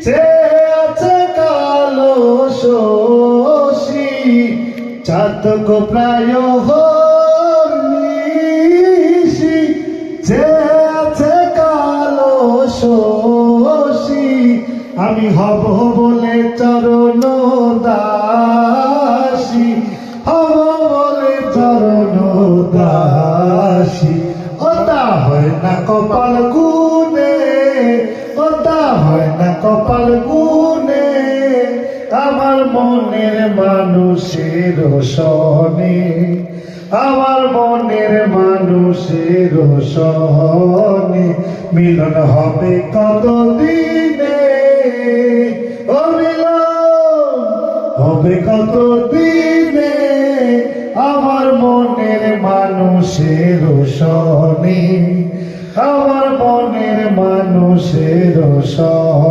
যে আছে কালো শশী চাতক প্রায় হরিষি যে আছে কালো শশী আমি হব বলে চরণ দাসী হব বলে চরণ দাসী ওটা হয় না কপাল গুনে ওটা হয় না কপাল গুনে আমার মনের মানুষের সনে আমার মনের মানুষের সনে মিলন হবে কতদিনে ও মিলন হবে কতদিনে আমার মনের মানুষের সনে আমার মনের মানুষের সনে